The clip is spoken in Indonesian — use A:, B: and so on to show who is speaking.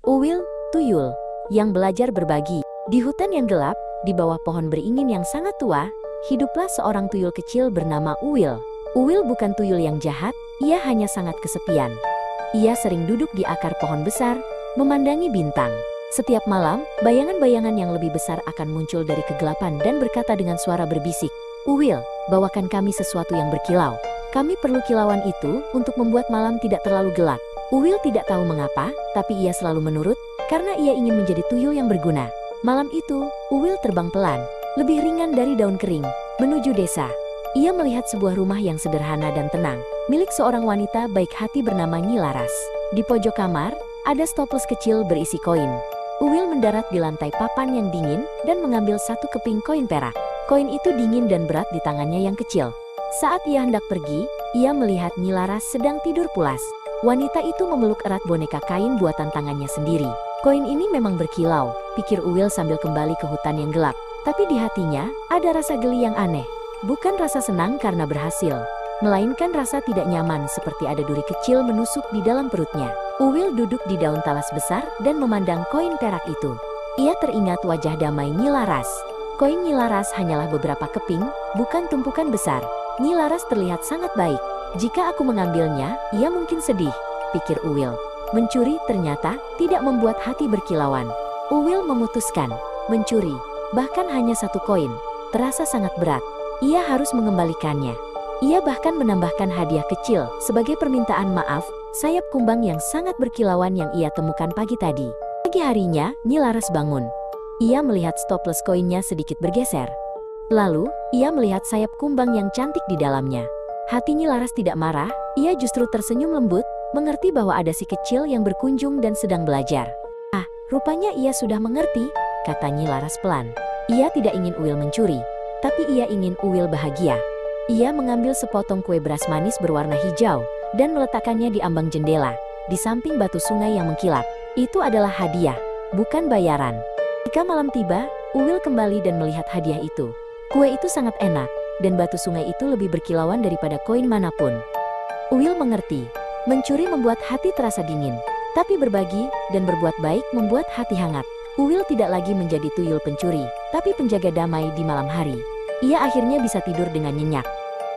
A: Uwil, tuyul, yang belajar berbagi. Di hutan yang gelap, di bawah pohon beringin yang sangat tua, hiduplah seorang tuyul kecil bernama Uwil. Uwil bukan tuyul yang jahat, ia hanya sangat kesepian. Ia sering duduk di akar pohon besar, memandangi bintang. Setiap malam, bayangan-bayangan yang lebih besar akan muncul dari kegelapan dan berkata dengan suara berbisik, "Uwil, bawakan kami sesuatu yang berkilau. Kami perlu kilauan itu untuk membuat malam tidak terlalu gelap." Uwil tidak tahu mengapa, tapi ia selalu menurut, karena ia ingin menjadi tuyul yang berguna. Malam itu, Uwil terbang pelan, lebih ringan dari daun kering, menuju desa. Ia melihat sebuah rumah yang sederhana dan tenang, milik seorang wanita baik hati bernama Nyi Laras. Di pojok kamar, ada stoples kecil berisi koin. Uwil mendarat di lantai papan yang dingin dan mengambil satu keping koin perak. Koin itu dingin dan berat di tangannya yang kecil. Saat ia hendak pergi, ia melihat Nyi Laras sedang tidur pulas. Wanita itu memeluk erat boneka kain buatan tangannya sendiri. Koin ini memang berkilau, pikir Uwil sambil kembali ke hutan yang gelap. Tapi di hatinya, ada rasa geli yang aneh. Bukan rasa senang karena berhasil, melainkan rasa tidak nyaman seperti ada duri kecil menusuk di dalam perutnya. Uwil duduk di daun talas besar dan memandang koin perak itu. Ia teringat wajah damai Nyi Laras. Koin Nyi Laras hanyalah beberapa keping, bukan tumpukan besar. Nyi Laras terlihat sangat baik. Jika aku mengambilnya, ia mungkin sedih, pikir Uwil. Mencuri ternyata tidak membuat hati berkilauan. Uwil memutuskan mencuri, bahkan hanya satu koin, terasa sangat berat. Ia harus mengembalikannya. Ia bahkan menambahkan hadiah kecil sebagai permintaan maaf, sayap kumbang yang sangat berkilauan yang ia temukan pagi tadi. Pagi harinya, Nyi Laras bangun. Ia melihat stoples koinnya sedikit bergeser. Lalu, ia melihat sayap kumbang yang cantik di dalamnya. Hati Nyi Laras tidak marah, ia justru tersenyum lembut, mengerti bahwa ada si kecil yang berkunjung dan sedang belajar. "Ah, rupanya ia sudah mengerti," kata Nyi Laras pelan. Ia tidak ingin Uwil mencuri, tapi ia ingin Uwil bahagia. Ia mengambil sepotong kue beras manis berwarna hijau dan meletakkannya di ambang jendela, di samping batu sungai yang mengkilap. Itu adalah hadiah, bukan bayaran. Ketika malam tiba, Uwil kembali dan melihat hadiah itu. Kue itu sangat enak, dan batu sungai itu lebih berkilauan daripada koin manapun. Uwil mengerti, mencuri membuat hati terasa dingin, tapi berbagi dan berbuat baik membuat hati hangat. Uwil tidak lagi menjadi tuyul pencuri, tapi penjaga damai di malam hari. Ia akhirnya bisa tidur dengan nyenyak.